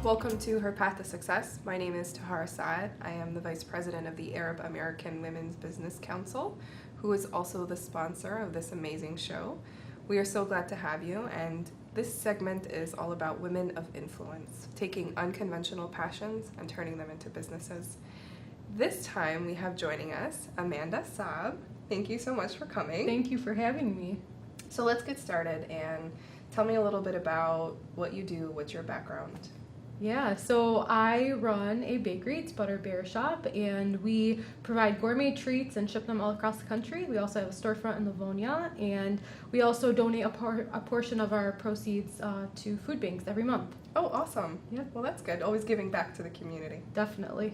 Welcome to Her Path to Success. My name is Amanda Saab. I am the Vice President of the Arab American Women's Business Council, who is also the sponsor of this amazing show. We are so glad to have you, and this segment is all about women of influence, taking unconventional passions and turning them into businesses. This time we have joining us Amanda Saab. Thank you so much for coming. Thank you for having me. So let's get started and tell me a little bit about what you do, what's your background? Yeah, so I run a bakery, it's Butter Bear Shop, and we provide gourmet treats and ship them all across the country. We also have a storefront in Livonia, and we also donate a portion of our proceeds to food banks every month. Oh, awesome. Yeah. Well, that's good. Always giving back to the community. Definitely.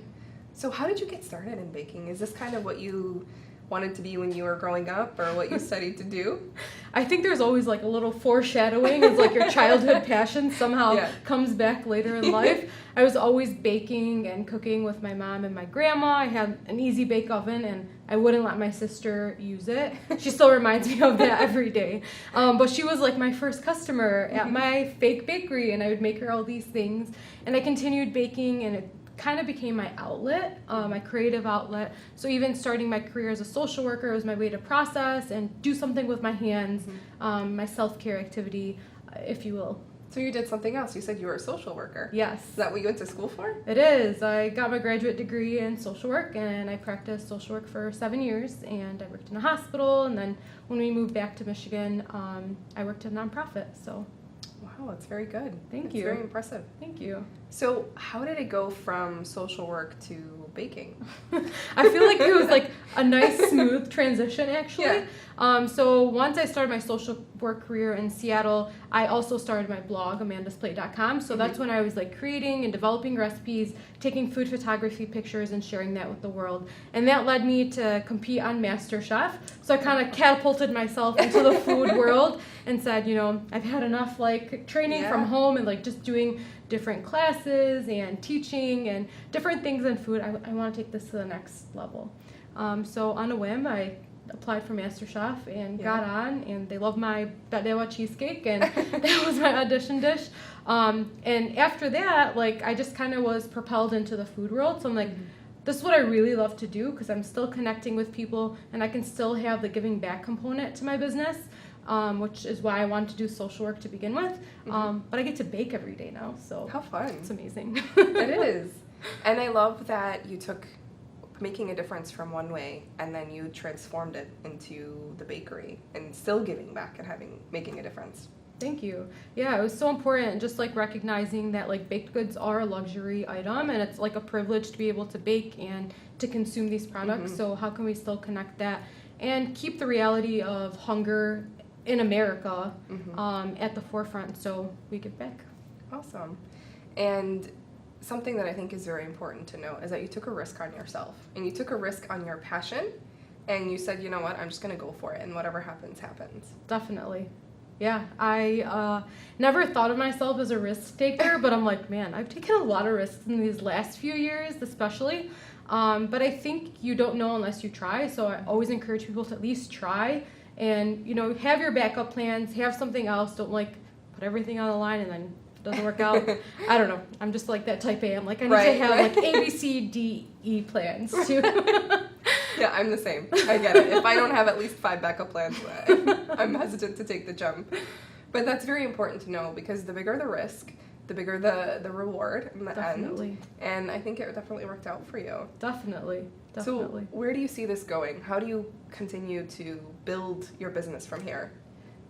So how did you get started in baking? Is this kind of what you wanted to be when you were growing up, or what you studied to do? I think there's always like a little foreshadowing. It's like your childhood passion somehow comes back later in life. I was always baking and cooking with my mom and my grandma. I had an easy bake oven, and I wouldn't let my sister use it. She still reminds me of that every day. But she was like my first customer at my fake bakery, and I would make her all these things. And I continued baking, and it kind of became my outlet, my creative outlet. So even starting my career as a social worker was my way to process and do something with my hands, my self-care activity, if you will. So you did something else. You said you were a social worker. Yes. Is that what you went to school for? It is. I got my graduate degree in social work, and I practiced social work for 7 years, and I worked in a hospital, and then when we moved back to Michigan, I worked in a nonprofit, so. Wow, that's very good. Thank you. It's very impressive. Thank you. So how did it go from social work to baking? I feel like it was like a nice smooth transition, actually. So once I started my social work career in Seattle, I also started my blog, amandasplate.com. So that's when I was like creating and developing recipes, taking food photography pictures and sharing that with the world. And that led me to compete on MasterChef. So I kind of catapulted myself into the food world and said, you know, I've had enough like training from home and like just doing different classes and teaching and different things in food. I want to take this to the next level. So on a whim, I applied for MasterChef and got on, and they loved my batewa cheesecake, and that was my audition dish. And after that, like, I just kind of was propelled into the food world. So I'm like, this is what I really love to do, because I'm still connecting with people, and I can still have the giving back component to my business, which is why I wanted to do social work to begin with. But I get to bake every day now, so how fun. It's amazing. It is. And I love that you took making a difference from one way, and then you transformed it into the bakery and still giving back and making a difference. Thank you. Yeah, it was so important, just like recognizing that like baked goods are a luxury item, and it's like a privilege to be able to bake and to consume these products. So how can we still connect that and keep the reality of hunger in America at the forefront, so we give back. Awesome. And something that I think is very important to know is that you took a risk on yourself, and you took a risk on your passion, and you said, you know what, I'm just going to go for it, and whatever happens, happens. Definitely. Yeah, I never thought of myself as a risk taker, but I'm like, man, I've taken a lot of risks in these last few years, especially. But I think you don't know unless you try, so I always encourage people to at least try, and, you know, have your backup plans, have something else, don't like put everything on the line and then doesn't work out. I don't know. I'm just like that type A. I'm like, I need to have like A, B, C, D, E plans too. Yeah, I'm the same. I get it. If I don't have at least 5 backup plans, I'm hesitant to take the jump. But that's very important to know, because the bigger the risk, the bigger the reward in the end. And I think it definitely worked out for you. Definitely. So where do you see this going? How do you continue to build your business from here?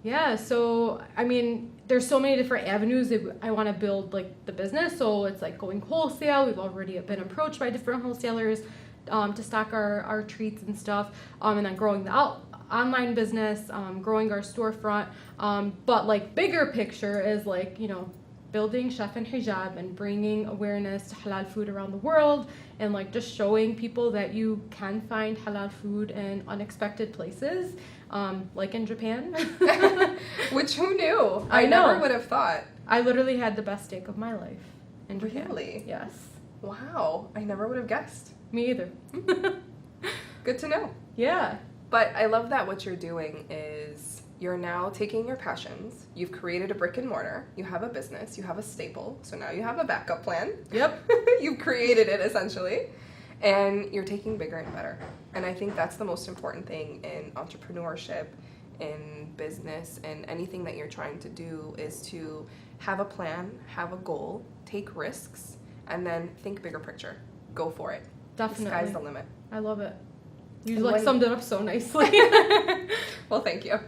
Yeah, so, I mean, there's so many different avenues that I want to build, like, the business. So it's, like, going wholesale. We've already been approached by different wholesalers to stock our treats and stuff. And then growing the online business, growing our storefront. But, like, bigger picture is, like, you know, building Chef and Hijab and bringing awareness to halal food around the world, and, like, just showing people that you can find halal food in unexpected places. Like in Japan. Which, who knew? I know. Never would have thought. I literally had the best steak of my life in Japan. Really? Yes. Wow. I never would have guessed. Me either. Good to know. Yeah. But I love that what you're doing is You're now taking your passions. You've created a brick and mortar. You have a business. You have a staple. So now you have a backup plan. Yep. You've created it essentially. And you're taking bigger and better. And I think that's the most important thing in entrepreneurship, in business, and anything that you're trying to do is to have a plan, have a goal, take risks, and then think bigger picture. Go for it. Definitely. The sky's the limit. I love it. You And like when- summed it up so nicely. Well, thank you.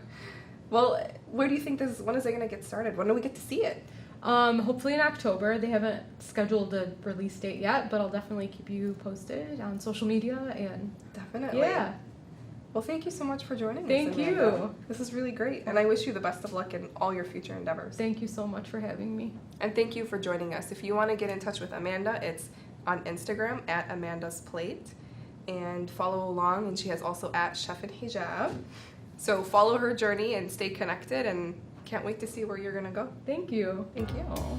Well, where do you think when is it going to get started? When do we get to see it? Hopefully in October. They haven't scheduled a release date yet, but I'll definitely keep you posted on social media and Definitely. yeah. Well, thank you so much for joining us. Thank Amanda. you. This is really great, and I wish you the best of luck in all your future endeavors. Thank you so much for having me. And thank you for joining us. If you want to get in touch with Amanda, it's on Instagram at Amanda's Plate, and follow along. And she has also at Chef and Hijab. So follow her journey and stay connected. And can't wait to see where you're gonna go. Thank you. Thank you. Oh.